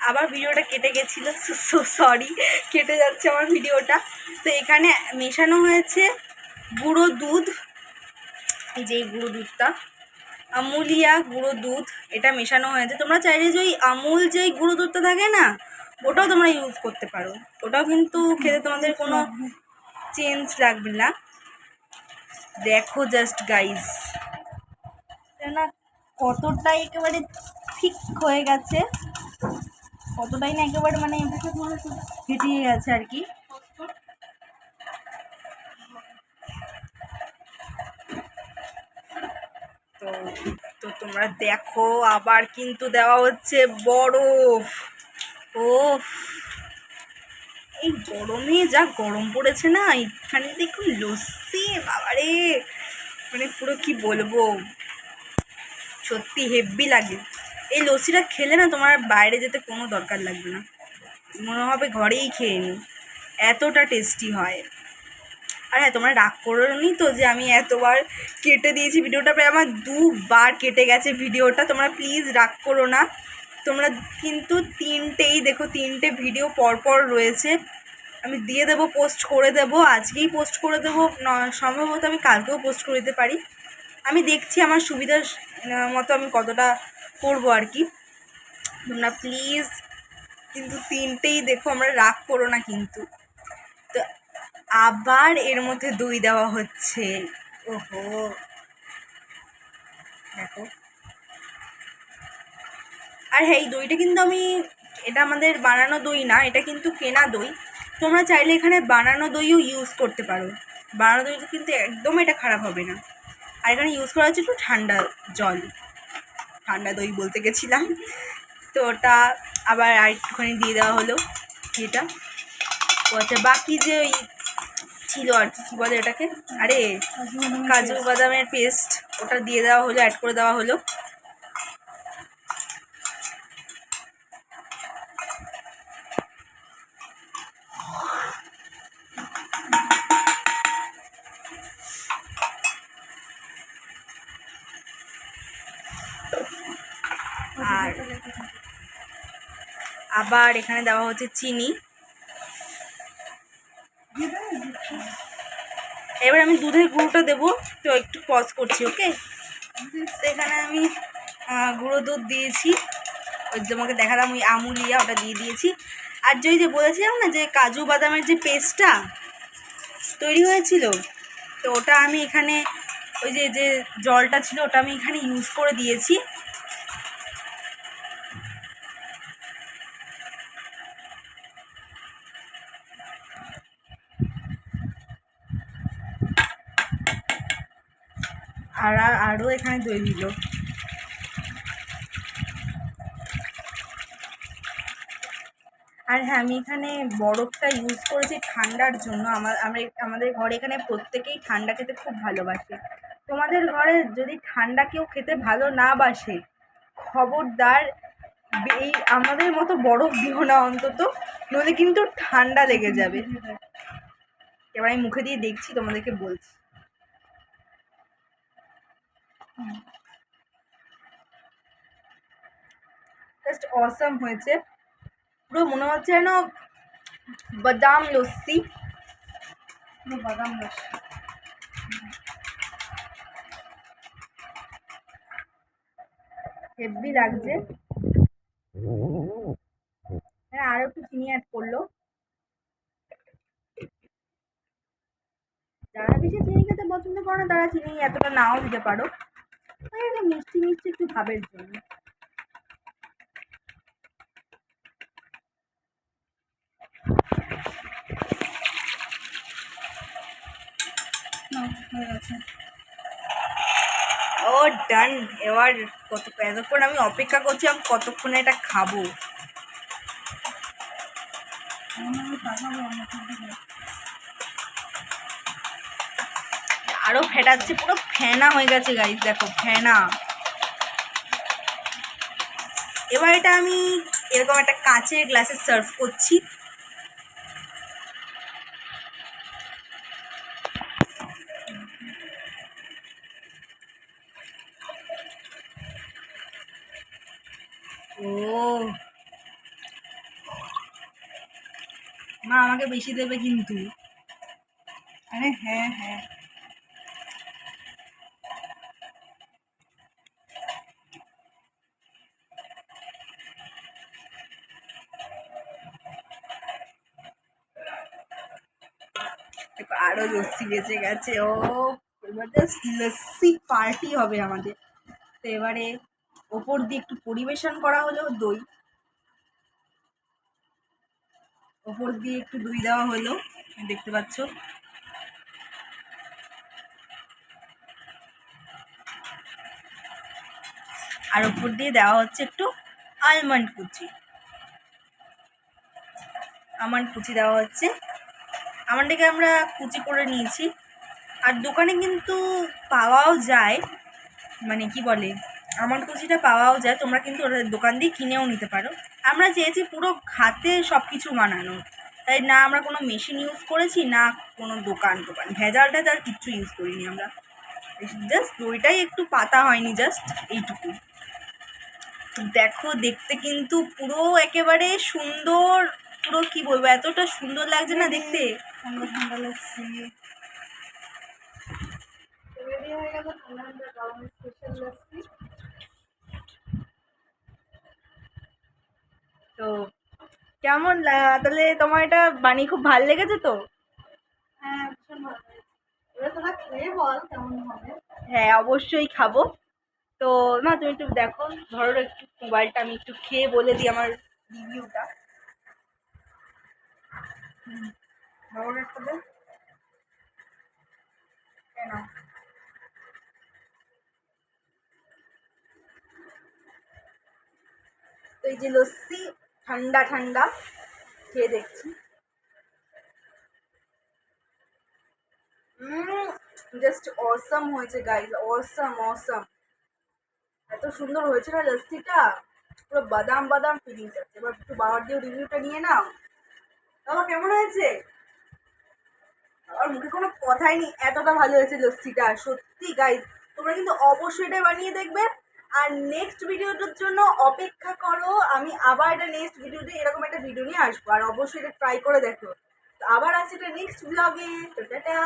আবার ভিডিওটা কেটে গেছিলো, সো সরি, কেটে যাচ্ছে আমার ভিডিওটা। তো এখানে মেশানো হয়েছে গুঁড়ো দুধ, এই যে এই গুঁড়ো দুধটা আমুলিয়া গুঁড়ো দুধ, এটা মেশানো হয়েছে। তোমরা চাইলে যে ওই আমুল যেই গুঁড়ো দুধটা থাকে না, ওটাও তোমরা ইউজ করতে পারো, ওটাও কিন্তু খেতে তোমাদের কোনো চেঞ্জ লাগবে না। দেখো জাস্ট গাইস, না কতটাই একেবারে ঠিক হয়ে গেছে, কতটাই না একেবারে মানে ফেটিয়ে গেছে আর কি। তো তো তোমরা দেখো, আবার কিন্তু দেওয়া হচ্ছে বরফ। ও এই গরমে যা গরম পড়েছে না, এখানে দেখুন লস্যি, বাবারে মানে পুরো কি বলবো, সত্যি হেভি লাগে। এই লস্যিটা খেলে না তোমার বাইরে যেতে কোনো দরকার লাগবে না, মনে হবে ঘরেই খেয়ে নিই, এতটা টেস্টি হয়। আর হ্যাঁ, তোমরা রাগ করোনি তো যে আমি এতবার কেটে দিয়েছি ভিডিওটা, প্রায় আমার 2বার কেটে গেছে ভিডিওটা, তোমরা প্লিজ রাগ করো না। তোমরা কিন্তু 3টেই দেখো, 3টে ভিডিও পরপর রয়েছে, আমি দিয়ে দেবো, পোস্ট করে দেবো, আজকেই পোস্ট করে দেবো, সম্ভবত আমি কালকেও পোস্ট করে দিতে পারি, আমি দেখছি আমার সুবিধার মতো আমি কতটা করবো আর কি। তোমরা প্লিজ কিন্তু 3টেই দেখো, আমরা রাগ করো না কিন্তু। তো আবার এর মধ্যে দই দেওয়া হচ্ছে, ওহো দেখো। আর হ্যাঁ, এই দইটা কিন্তু এটা আমাদের বানানো দই না, এটা কিন্তু কেনা দই। তোমরা চাইলে এখানে বানানো দইও ইউজ করতে পারো, বানানো দই কিন্তু একদম এটা খারাপ হবে না। আর এখানে ইউজ করা হচ্ছে একটু ঠান্ডা জল, ঠান্ডা দই বলতে গেছিলাম। তো ওটা আবার আরেকটুখানি দিয়ে দেওয়া হলো, এটা আচ্ছা বাকি যে ওই ছিল আর কি, কী বলে এটাকে, আরে কাজু বাদামের পেস্ট, ওটা দিয়ে দেওয়া হলো, অ্যাড করে দেওয়া হলো। আর আবার এখানে দেওয়া হচ্ছে চিনি। এবার আমি দুধের গুঁড়োটা দেবো, তো একটু পজ করছি, ওকে। তো এখানে আমি গুঁড়ো দুধ দিয়েছি, ওই তোমাকে দেখালাম ওই আমুলিয়া, ওটা দিয়ে দিয়েছি। আর যে বলেছিলাম না যে কাজু বাদামের যে পেস্টটা তৈরি হয়েছিল, তো ওটা আমি এখানে ওই যে জলটা ছিল ওটা আমি এখানে ইউজ করে দিয়েছি। আরও এখানে দই দিল। আর হ্যাঁ, আমি এখানে বরফটা ইউজ করেছি ঠান্ডার জন্য। আমাদের ঘরে এখানে প্রত্যেকেই ঠান্ডা খেতে খুব ভালোবাসে। তোমাদের ঘরে যদি ঠান্ডা কেউ খেতে ভালো না বাসে, খবরদার এই আমাদের মতো বরফ দিও না অন্তত, নইলে কিন্তু ঠান্ডা লেগে যাবে। এবার আমি মুখে দিয়ে দেখছি, তোমাদেরকে বলছি। জাস্ট অসাম হয়েছে, পুরো মনে হচ্ছে যেন বাদাম লস্যি, পুরো বাদাম লস্যি। হেভি লাগছে। হ্যাঁ, আরো একটু চিনি অ্যাড করলো, যারা বেশি চিনি খেতে পছন্দ করো না তারা চিনি এতটা নাও দিতে পারো, একটা মিষ্টি মিষ্টি একটু ভাবের জন্য। ও ডান। এবার এতক্ষণ আমি অপেক্ষা করছি, আমি কতক্ষণে এটা খাবো। আরো ফেটাচ্ছে, পুরো ফেনা হয়ে গেছে গাইস, দেখো ফেনা। এবার এটা আমি এরকম একটা কাঁচের গ্লাসে সার্ভ করছি। ও মা আমাকে বেশি দেবে কিন্তু। আরে হ্যাঁ হ্যাঁ, দেখো আরো লস্যি বেঁচে গেছে। ও এবার জাস্ট লস্যি পার্টি হবে আমাদের। তো এবারে ওপর দিয়ে একটু পরিবেশন করা হলো দই, ওপর দিয়ে একটু দই দেওয়া হলো, দেখতে পাচ্ছ। আর ওপর দিয়ে দেওয়া হচ্ছে একটু আলমন্ড কুচি, আমন্ড কুচি দেওয়া হচ্ছে। আমন্ডটাকে আমরা কুচি করে নিয়েছি। আর দোকানে কিন্তু পাওয়াও যায়, মানে কি বলে, আমন্ড কুচিটা পাওয়াও যায়, তোমরা কিন্তু ওদের দোকান দিয়ে কিনেও নিতে পারো। আমরা চেয়েছি পুরো হাতে সব কিছু বানানো, তাই না আমরা কোনো মেশিন ইউজ করেছি, না কোনো দোকান ভেজাল টেজাল কিচ্ছু ইউজ করিনি আমরা। জাস্ট দইটাই একটু পাতা হয়নি, জাস্ট এইটুকু। দেখো দেখতে কিন্তু পুরো একেবারে সুন্দর, পুরো কি বলবো, এতটা সুন্দর লাগছে না দেখতে। ঠান্ডা ঠান্ডা লাগছে। তো কেমন তাহলে তোমার এটা বানিয়ে খুব ভালো লেগেছে তো? হ্যাঁ, ভীষণ ভালো হয়েছে। এবার তোরা খেয়ে বল কেমন হবে। হ্যাঁ অবশ্যই খাবো। তো না তুমি একটু দেখো, ধরো একটু মোবাইলটা, আমি একটু খেয়ে বলে দিই আমার রিভিউটা। ধরো একটু দে। কেন? তো এই যে লস্যি ঠান্ডা ঠান্ডা খেয়ে দেখছি। জাস্ট অসাম হয়েছে গাইজ, অসাম অসাম। এত সুন্দর হয়েছে না লস্যিটা, পুরো বাদাম বাদাম ফিলিংস আছে। এবার একটু বাবার দিয়ে রিভিউটা নিয়ে নাও। বাবা কেমন হয়েছে? আমার মুখে কোনো কথাই নেই, এতটা ভালো হয়েছে লস্যিটা সত্যি গাইজ। তোমরা কিন্তু অবশ্যই এটা বানিয়ে দেখবে। আর নেক্সট ভিডিওটার জন্য অপেক্ষা করো, আমি আবার এটা নেক্সট ভিডিওতে এরকম একটা ভিডিও নিয়ে আসবো। আর অবশ্যই এটা ট্রাই করে দেখো। তো আবার আছে এটা নেক্সট ব্লগে। তো টাটা।